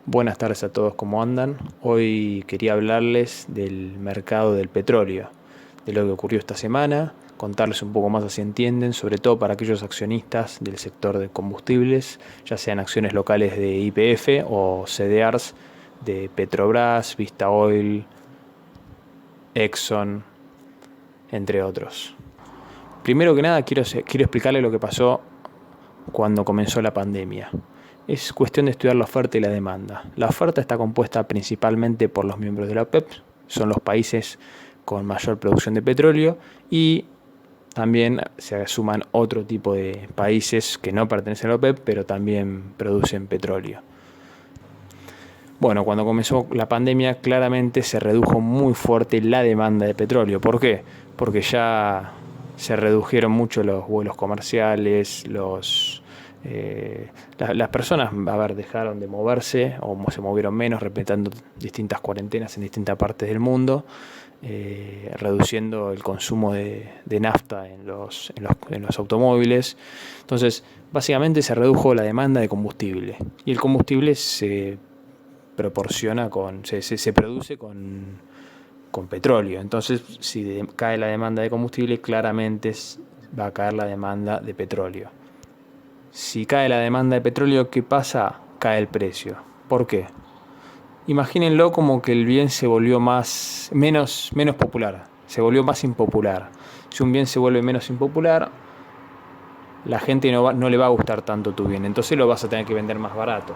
Buenas tardes a todos, ¿cómo andan? Hoy quería hablarles del mercado del petróleo, de lo que ocurrió esta semana, contarles un poco más así entienden, sobre todo para aquellos accionistas del sector de combustibles, ya sean acciones locales de YPF o CDRs de Petrobras, Vista Oil, Exxon, entre otros. Primero que nada quiero explicarles lo que pasó cuando comenzó la pandemia. Es cuestión de estudiar la oferta y la demanda. La oferta está compuesta principalmente por los miembros de la OPEP, son los países con mayor producción de petróleo, y también se suman otro tipo de países que no pertenecen a la OPEP, pero también producen petróleo. Bueno, cuando comenzó la pandemia claramente se redujo muy fuerte la demanda de petróleo. ¿Por qué? Porque ya se redujeron mucho los vuelos comerciales, las personas, dejaron de moverse o se movieron menos, respetando distintas cuarentenas en distintas partes del mundo, reduciendo el consumo de nafta en los automóviles. Entonces, básicamente se redujo la demanda de combustible, y el combustible se produce con petróleo. Entonces, si cae la demanda de combustible, claramente va a caer la demanda de petróleo. Si cae la demanda de petróleo, ¿qué pasa? Cae el precio. ¿Por qué? Imagínenlo como que el bien se volvió menos popular, se volvió más impopular. Si un bien se vuelve menos impopular, la gente no le va a gustar tanto tu bien, entonces lo vas a tener que vender más barato.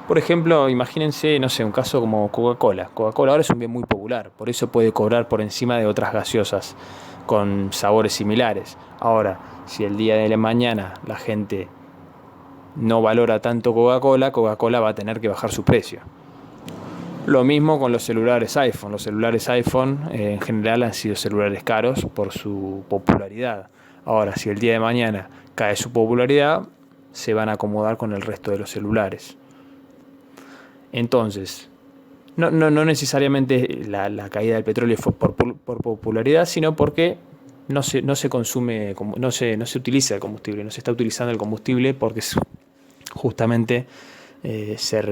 Por ejemplo, imagínense, no sé, un caso como Coca-Cola. Coca-Cola ahora es un bien muy popular, por eso puede cobrar por encima de otras gaseosas con sabores similares. Ahora, si el día de la mañana la gente no valora tanto Coca-Cola, Coca-Cola va a tener que bajar su precio. Lo mismo con los celulares iPhone. Los celulares iPhone en general han sido celulares caros por su popularidad. Ahora, si el día de mañana cae su popularidad, se van a acomodar con el resto de los celulares. Entonces, no necesariamente la caída del petróleo fue por popularidad, sino porque no se consume, no se utiliza el combustible, no se está utilizando el combustible porque justamente se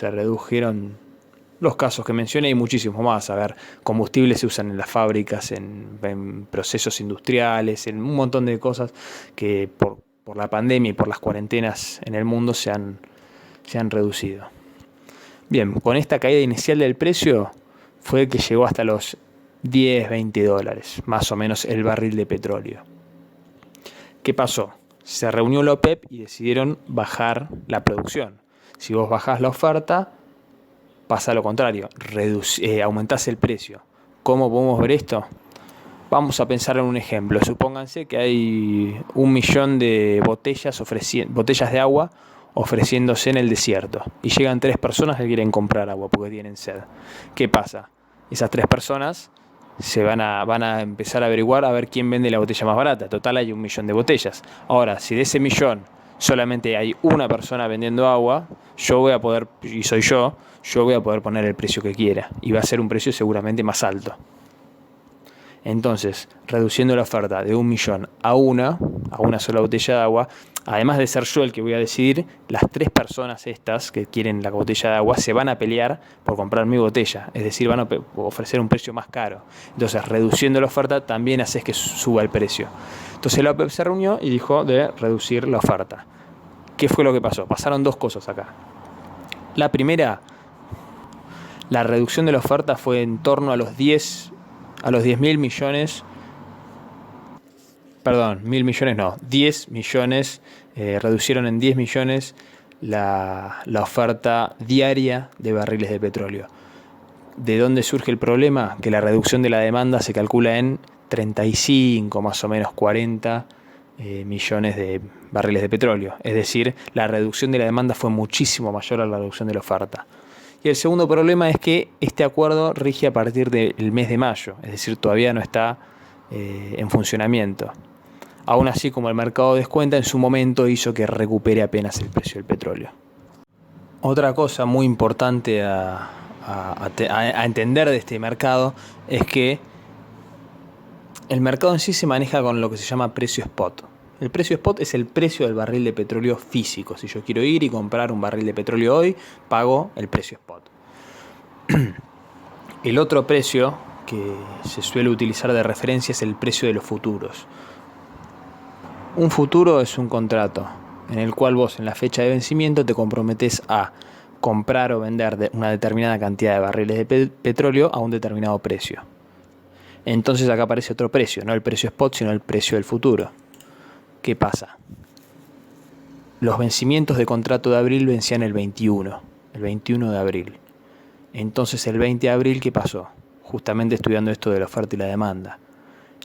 redujeron los casos que mencioné y muchísimos más. A ver, combustibles se usan en las fábricas, en procesos industriales, en un montón de cosas que por la pandemia y por las cuarentenas en el mundo se han reducido. Bien, con esta caída inicial del precio fue que llegó hasta los 10, 20 dólares, más o menos el barril de petróleo. ¿Qué pasó? Se reunió la OPEP y decidieron bajar la producción. Si vos bajás la oferta, pasa lo contrario, aumentás el precio. ¿Cómo podemos ver esto? Vamos a pensar en un ejemplo. Supónganse que hay 1.000.000 de botellas de agua ofreciéndose en el desierto, y llegan 3 personas que quieren comprar agua porque tienen sed. ¿Qué pasa? Esas 3 personas van a empezar a averiguar a ver quién vende la botella más barata. Total, hay 1.000.000 de botellas. Ahora, si de ese 1.000.000 solamente hay una persona vendiendo agua, yo voy a poder poner el precio que quiera, y va a ser un precio seguramente más alto. Entonces, reduciendo la oferta de 1.000.000 a una sola botella de agua, además de ser yo el que voy a decidir, las 3 personas estas que quieren la botella de agua se van a pelear por comprar mi botella, es decir, van a ofrecer un precio más caro. Entonces, reduciendo la oferta también haces que suba el precio. Entonces la OPEP se reunió y dijo de reducir la oferta. ¿Qué fue lo que pasó? Pasaron 2 cosas acá. La primera, la reducción de la oferta fue en torno a los 10.000 millones, perdón, 1.000 millones no, 10 millones, reducieron en 10 millones la oferta diaria de barriles de petróleo. ¿De dónde surge el problema? Que la reducción de la demanda se calcula en 35, más o menos 40 millones de barriles de petróleo. Es decir, la reducción de la demanda fue muchísimo mayor a la reducción de la oferta. Y el segundo problema es que este acuerdo rige a partir del mes de mayo, es decir, todavía no está en funcionamiento. Aún así, como el mercado descuenta, en su momento hizo que recupere apenas el precio del petróleo. Otra cosa muy importante a entender de este mercado es que el mercado en sí se maneja con lo que se llama precio spot. El precio spot es el precio del barril de petróleo físico. Si yo quiero ir y comprar un barril de petróleo hoy, pago el precio spot. El otro precio que se suele utilizar de referencia es el precio de los futuros. Un futuro es un contrato en el cual vos en la fecha de vencimiento te comprometes a comprar o vender una determinada cantidad de barriles de petróleo a un determinado precio. Entonces acá aparece otro precio, no el precio spot, sino el precio del futuro. ¿Qué pasa? Los vencimientos de contrato de abril vencían el 21 de abril. Entonces el 20 de abril, ¿qué pasó? Justamente estudiando esto de la oferta y la demanda.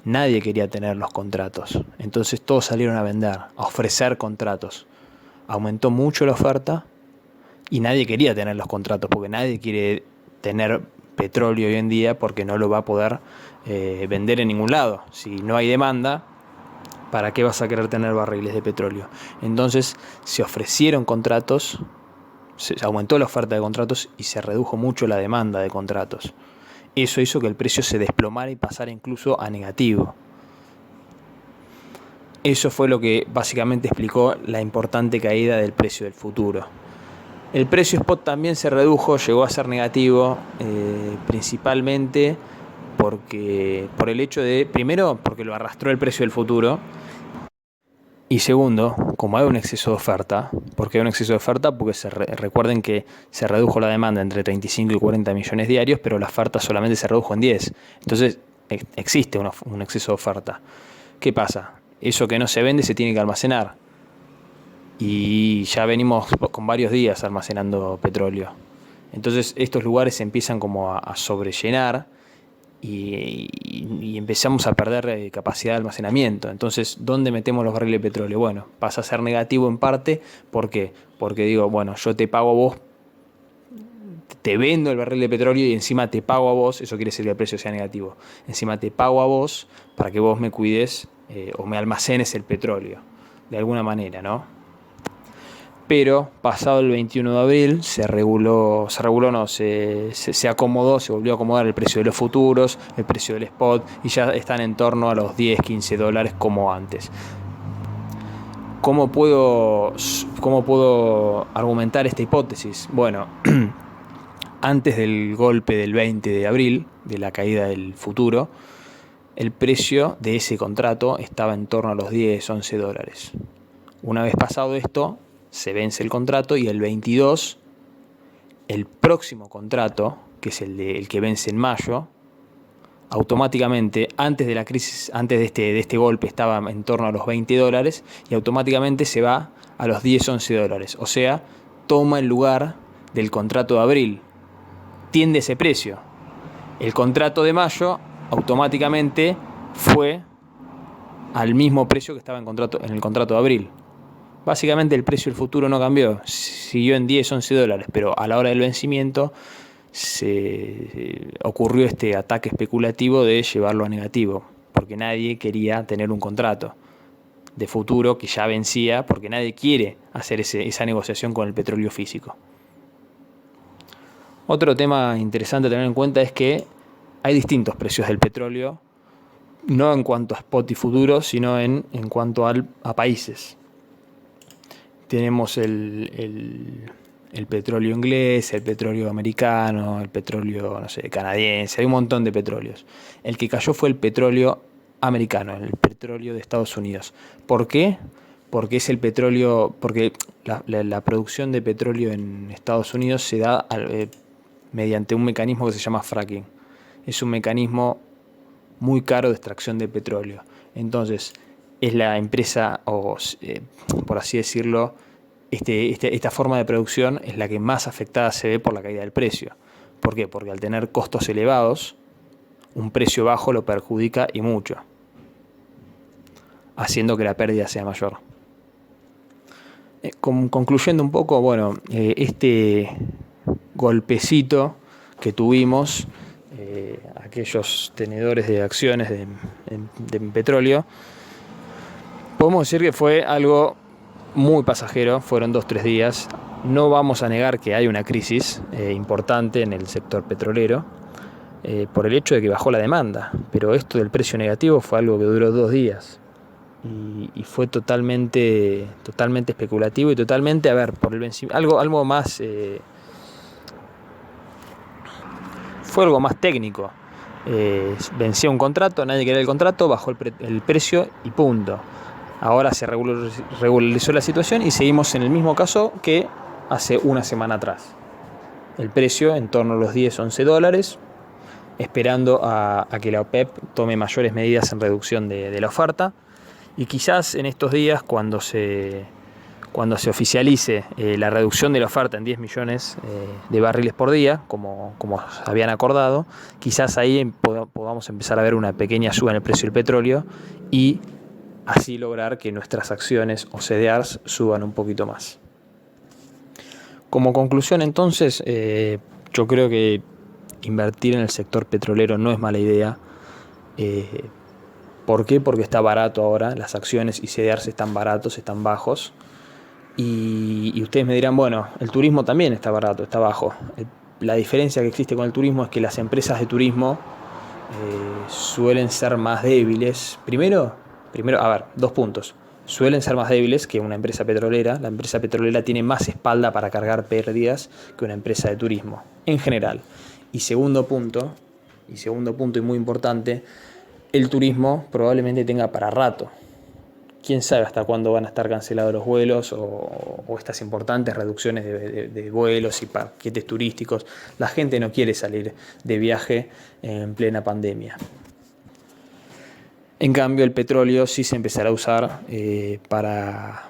Nadie quería tener los contratos. Entonces todos salieron a vender, a ofrecer contratos. Aumentó mucho la oferta y nadie quería tener los contratos, porque nadie quiere tener petróleo hoy en día porque no lo va a poder vender en ningún lado. Si no hay demanda, ¿para qué vas a querer tener barriles de petróleo? Entonces se ofrecieron contratos, se aumentó la oferta de contratos y se redujo mucho la demanda de contratos. Eso hizo que el precio se desplomara y pasara incluso a negativo. Eso fue lo que básicamente explicó la importante caída del precio del futuro. El precio spot también se redujo, llegó a ser negativo, principalmente por el hecho de, primero, porque lo arrastró el precio del futuro, y segundo, como hay un exceso de oferta. ¿Por qué hay un exceso de oferta? Porque recuerden que se redujo la demanda entre 35 y 40 millones diarios, pero la oferta solamente se redujo en 10. Entonces existe un exceso de oferta. ¿Qué pasa? Eso que no se vende se tiene que almacenar. Y ya venimos con varios días almacenando petróleo. Entonces estos lugares se empiezan como a sobrellenar y empezamos a perder capacidad de almacenamiento. Entonces, ¿dónde metemos los barriles de petróleo? Bueno, pasa a ser negativo en parte. ¿Por qué? Porque digo, bueno, yo te pago a vos, te vendo el barril de petróleo y encima te pago a vos, eso quiere decir que el precio sea negativo. Encima te pago a vos para que vos me cuides o me almacenes el petróleo, de alguna manera, ¿no? Pero pasado el 21 de abril se acomodó, se volvió a acomodar el precio de los futuros, el precio del spot, y ya están en torno a los 10, 15 dólares como antes. ¿Cómo puedo argumentar esta hipótesis? Bueno, antes del golpe del 20 de abril, de la caída del futuro, el precio de ese contrato estaba en torno a los 10, 11 dólares. Una vez pasado esto, se vence el contrato y el 22, el próximo contrato, que es el que vence en mayo, automáticamente, antes de la crisis, antes de este golpe, estaba en torno a los 20 dólares y automáticamente se va a los 10, 11 dólares. O sea, toma el lugar del contrato de abril. Tiende ese precio. El contrato de mayo automáticamente fue al mismo precio que estaba en el contrato de abril. Básicamente el precio del futuro no cambió, siguió en 10, 11 dólares, pero a la hora del vencimiento se ocurrió este ataque especulativo de llevarlo a negativo, porque nadie quería tener un contrato de futuro que ya vencía, porque nadie quiere hacer esa negociación con el petróleo físico. Otro tema interesante a tener en cuenta es que hay distintos precios del petróleo, no en cuanto a spot y futuro, sino en cuanto a países. Tenemos el petróleo inglés, el petróleo americano, el petróleo, canadiense, hay un montón de petróleos. El que cayó fue el petróleo americano, el petróleo de Estados Unidos. ¿Por qué? Porque es el petróleo, porque la producción de petróleo en Estados Unidos se da mediante un mecanismo que se llama fracking. Es un mecanismo muy caro de extracción de petróleo. Entonces, es la empresa, por así decirlo, esta forma de producción es la que más afectada se ve por la caída del precio. ¿Por qué? Porque al tener costos elevados, un precio bajo lo perjudica y mucho, haciendo que la pérdida sea mayor. Concluyendo un poco, este golpecito que tuvimos, aquellos tenedores de acciones de petróleo, podemos decir que fue algo muy pasajero, fueron 2-3 días. No vamos a negar que hay una crisis importante en el sector petrolero por el hecho de que bajó la demanda, pero esto del precio negativo fue algo que duró 2 días. y fue totalmente especulativo y totalmente, a ver, por el vencimiento, algo más, fue algo más técnico. Vencía un contrato, nadie quería el contrato, bajó el precio y punto. Ahora se regularizó la situación y seguimos en el mismo caso que hace una semana atrás. El precio en torno a los 10-11 dólares, esperando a que la OPEP tome mayores medidas en reducción de la oferta. Y quizás en estos días, cuando se oficialice la reducción de la oferta en 10 millones de barriles por día, como habían acordado, quizás ahí podamos empezar a ver una pequeña suba en el precio del petróleo y así lograr que nuestras acciones o CDRs suban un poquito más. Como conclusión, entonces, yo creo que invertir en el sector petrolero no es mala idea. ¿Por qué? Porque está barato ahora, las acciones y CDRs están baratos, están bajos. Y ustedes me dirán, bueno, el turismo también está barato, está bajo. La diferencia que existe con el turismo es que las empresas de turismo suelen ser más débiles. Primero, a ver, 2 puntos. Suelen ser más débiles que una empresa petrolera. La empresa petrolera tiene más espalda para cargar pérdidas que una empresa de turismo, en general. Y segundo punto y muy importante, el turismo probablemente tenga para rato. Quién sabe hasta cuándo van a estar cancelados los vuelos o estas importantes reducciones de vuelos y paquetes turísticos. La gente no quiere salir de viaje en plena pandemia. En cambio, el petróleo sí se empezará a usar para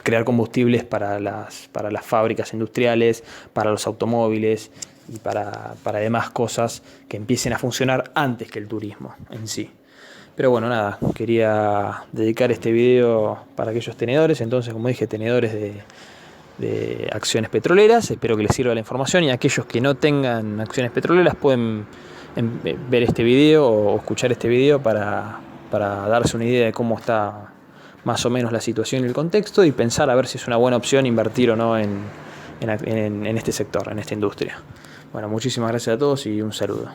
crear combustibles para las fábricas industriales, para los automóviles y para demás cosas que empiecen a funcionar antes que el turismo en sí. Pero bueno, nada, quería dedicar este video para aquellos tenedores, entonces como dije, tenedores de acciones petroleras. Espero que les sirva la información, y aquellos que no tengan acciones petroleras pueden ver este video o escuchar este video para darse una idea de cómo está más o menos la situación y el contexto, y pensar a ver si es una buena opción invertir o no en este sector, en esta industria. Bueno, muchísimas gracias a todos y un saludo.